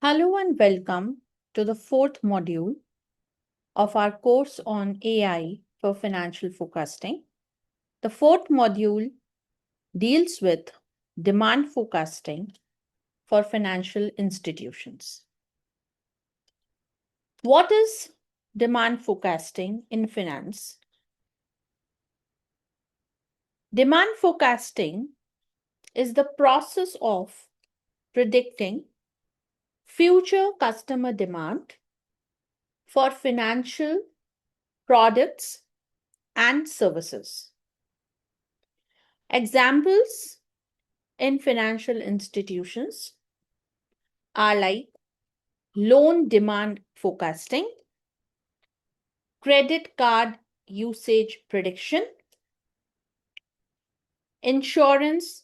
Hello and welcome to the fourth module of our course on AI for financial forecasting. The fourth module deals with demand forecasting for financial institutions. What is demand forecasting in finance? Demand forecasting is the process of predicting future customer demand for financial products and services. Examples in financial institutions are like loan demand forecasting, credit card usage prediction, insurance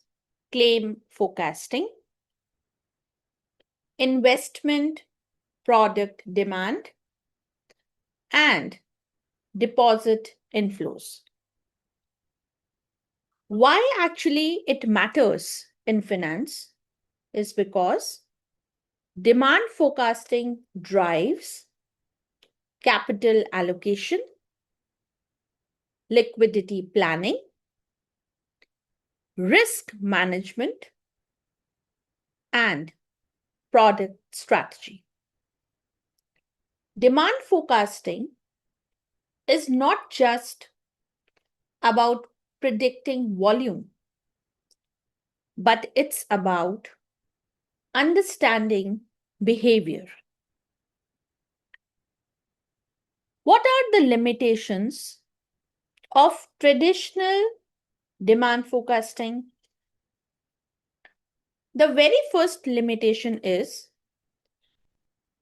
claim forecasting, investment product demand, and deposit inflows. Why actually it matters in finance is because demand forecasting drives capital allocation, liquidity planning, risk management, and product strategy. Demand forecasting is not just about predicting volume, but it's about understanding behavior. What are the limitations of traditional demand forecasting? The very first limitation is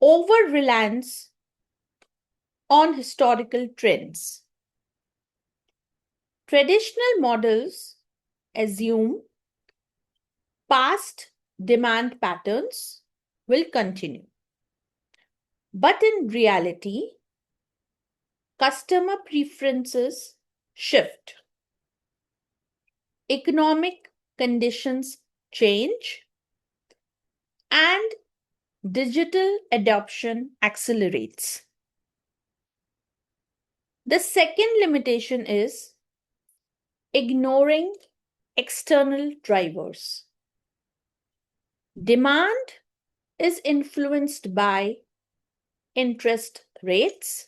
over reliance on historical trends. Traditional models assume past demand patterns will continue. But in reality, customer preferences shift. Economic conditions change and digital adoption accelerates. The second limitation is ignoring external drivers. Demand is influenced by interest rates,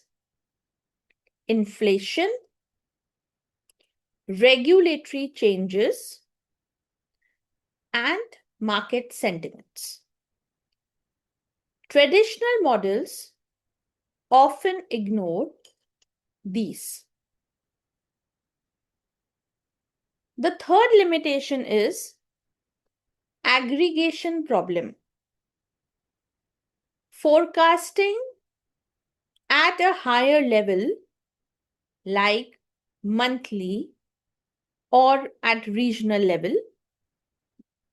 inflation, regulatory changes, and market sentiments. Traditional models often ignore these. The third limitation is aggregation problem. Forecasting at a higher level, like monthly or at regional level,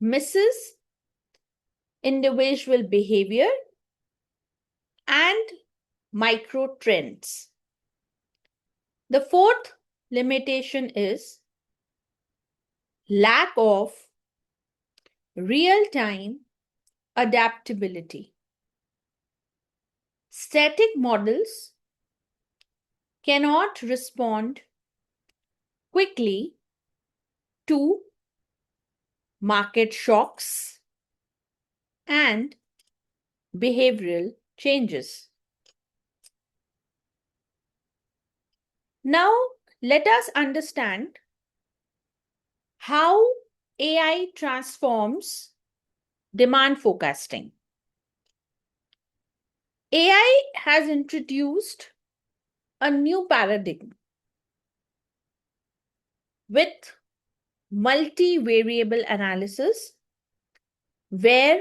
misses individual behavior and micro trends. The fourth limitation is lack of real-time adaptability. Static models cannot respond quickly to market shocks and behavioral changes. Now, let us understand how AI transforms demand forecasting. AI has introduced a new paradigm with multivariable analysis, where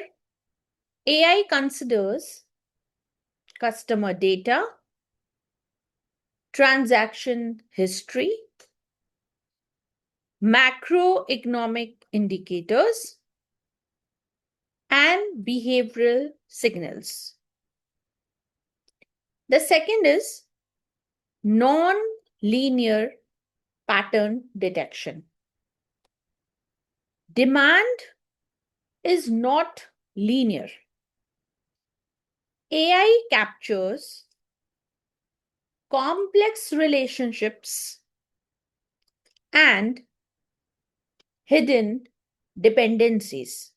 AI considers customer data, transaction history, macroeconomic indicators, and behavioral signals. The second is non-linear pattern detection. Demand is not linear. AI captures complex relationships and hidden dependencies.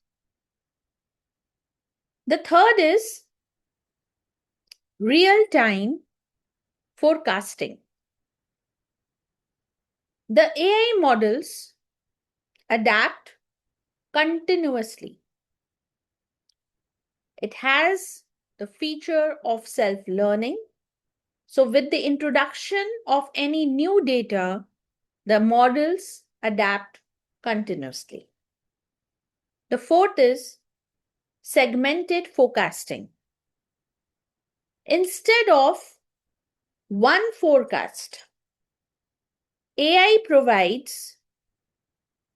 The third is real-time forecasting. The AI models adapt continuously. It has the feature of self-learning. So with the introduction of any new data, the models adapt continuously. The fourth is segmented forecasting. Instead of one forecast, AI provides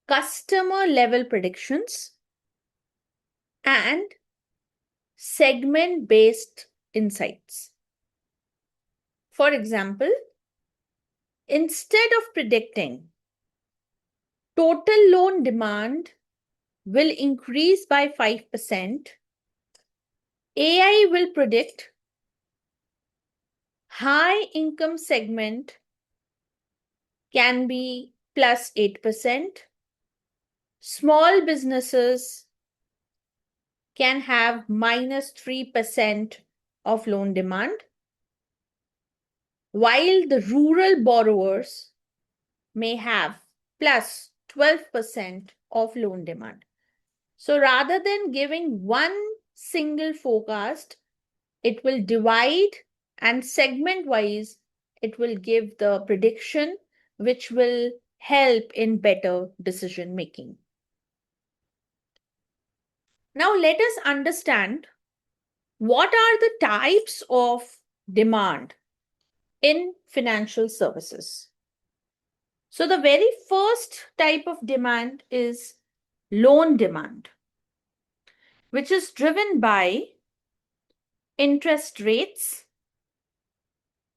customer level predictions and segment based insights. For example, instead of predicting total loan demand will increase by 5%, AI will predict high income segment can be plus 8%, small businesses can have minus 3% of loan demand, while the rural borrowers may have plus 12% of loan demand. So rather than giving one single forecast, it will divide and segment wise, it will give the prediction which will help in better decision making. Now let us understand what are the types of demand in financial services. So the very first type of demand is loan demand, which is driven by interest rates,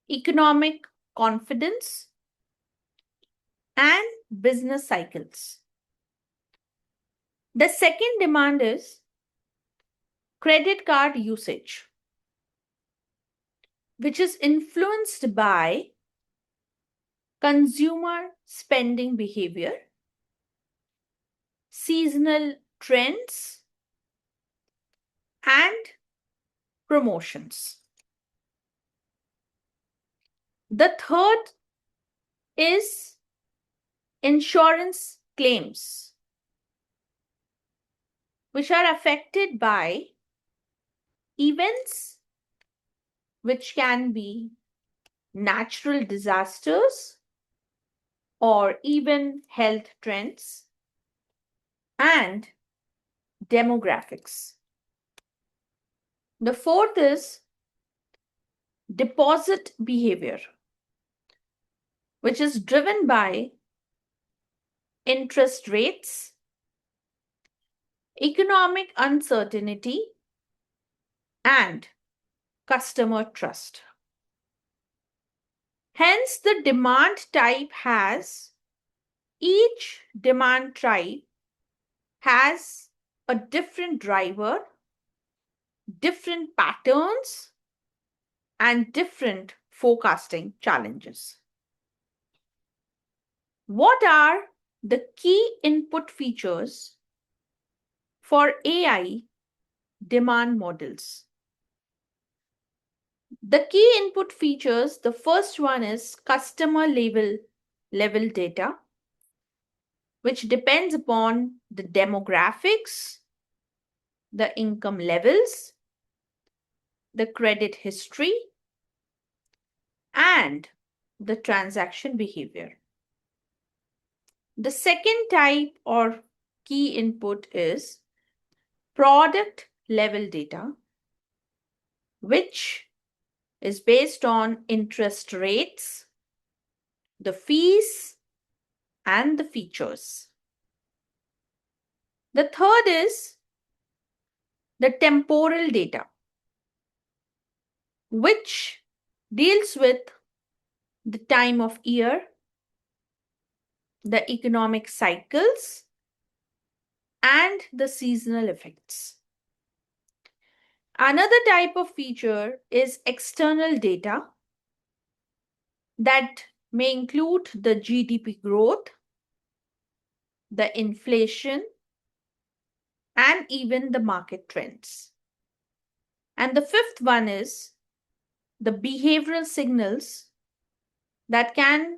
economic confidence, and business cycles. The second demand is credit card usage, which is influenced by consumer spending behavior, seasonal trends, and promotions. The third is insurance claims, which are affected by events which can be natural disasters or even health trends and demographics. The fourth is deposit behavior, which is driven by interest rates, economic uncertainty, and customer trust. Hence, the demand type each demand type has a different driver, different patterns, and different forecasting challenges. What are the key input features for AI demand models? The key input features, the first one is customer level data, which depends upon the demographics, the income levels, the credit history, and the transaction behavior. The second type or key input is product level data, which is based on interest rates, the fees, and the features. The third is the temporal data, which deals with the time of year, the economic cycles, and the seasonal effects. Another type of feature is external data that may include the GDP growth, the inflation, and even the market trends. And the fifth one is the behavioral signals that can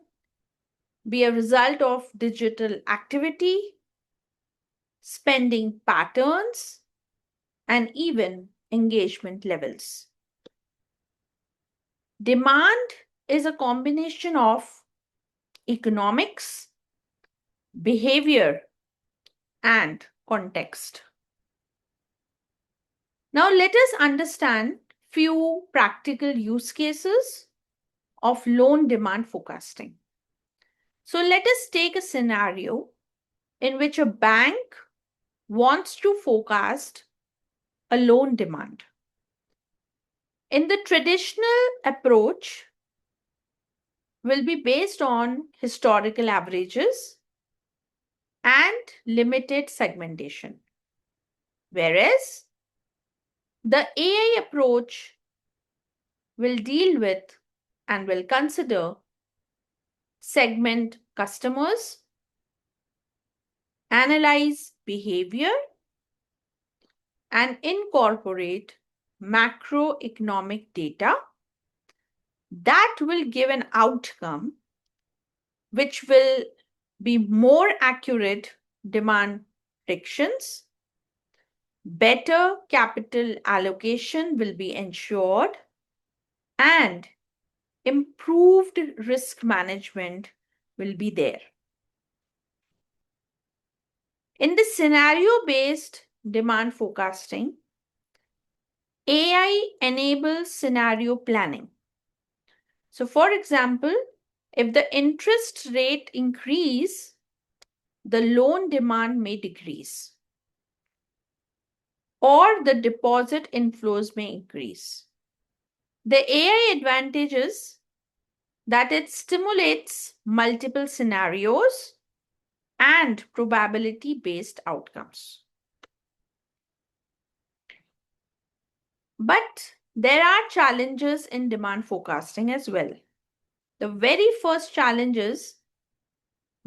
be a result of digital activity, spending patterns, and even engagement levels. Demand is a combination of economics, behavior, and context. Now let us understand few practical use cases of loan demand forecasting. So let us take a scenario in which a bank wants to forecast a loan demand. In the traditional approach will be based on historical averages and limited segmentation. Whereas the AI approach will deal with and will consider segment customers, analyze behavior, and incorporate macroeconomic data that will give an outcome which will be more accurate demand predictions. Better capital allocation will be ensured, and improved risk management will be there. In the scenario-based demand forecasting, AI enables scenario planning. So, for example, if the interest rate increase, the loan demand may decrease, or the deposit inflows may increase. The AI advantage is that it stimulates multiple scenarios and probability-based outcomes. But there are challenges in demand forecasting as well. The very first challenge is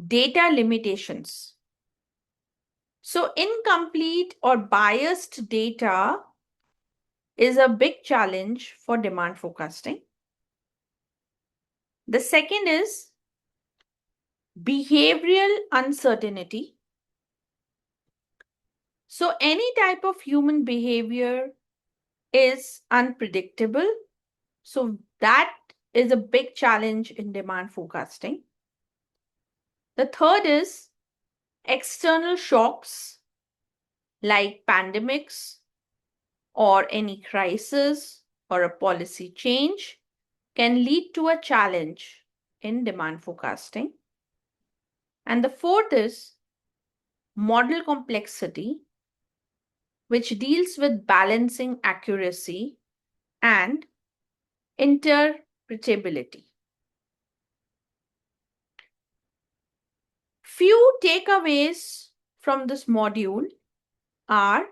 data limitations. So, incomplete or biased data is a big challenge for demand forecasting. The second is behavioral uncertainty. So, any type of human behavior is unpredictable. So, that is a big challenge in demand forecasting. The third is external shocks like pandemics or any crisis or a policy change can lead to a challenge in demand forecasting. And the fourth is model complexity, which deals with balancing accuracy and interpretability. Few takeaways from this module are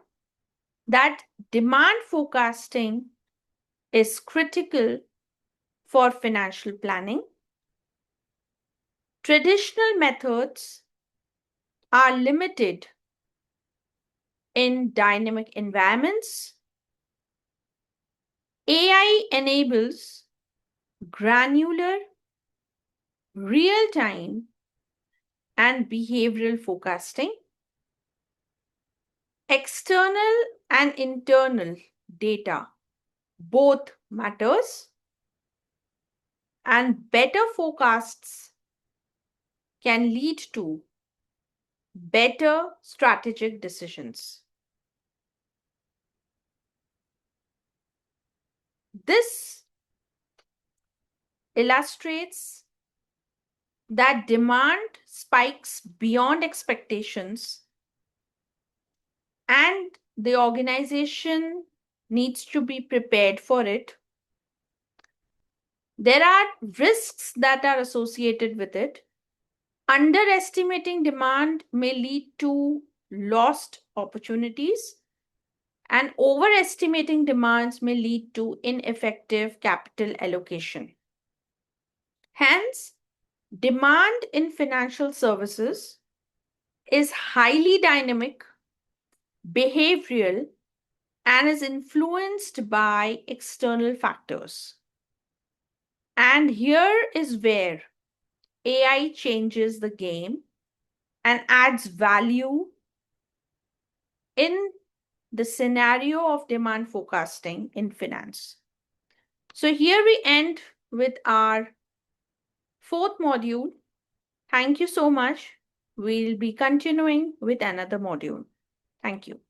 that demand forecasting is critical for financial planning. Traditional methods are limited in dynamic environments. AI enables granular, real-time, and behavioral forecasting. External and internal data both matters, and better forecasts can lead to better strategic decisions. This illustrates that demand spikes beyond expectations and the organization needs to be prepared for it. There are risks that are associated with it. Underestimating demand may lead to lost opportunities, and overestimating demands may lead to ineffective capital allocation. Hence, demand in financial services is highly dynamic, behavioral, and is influenced by external factors. And here is where AI changes the game and adds value in the scenario of demand forecasting in finance. So here we end with our fourth module. Thank you so much. We'll be continuing with another module. Thank you.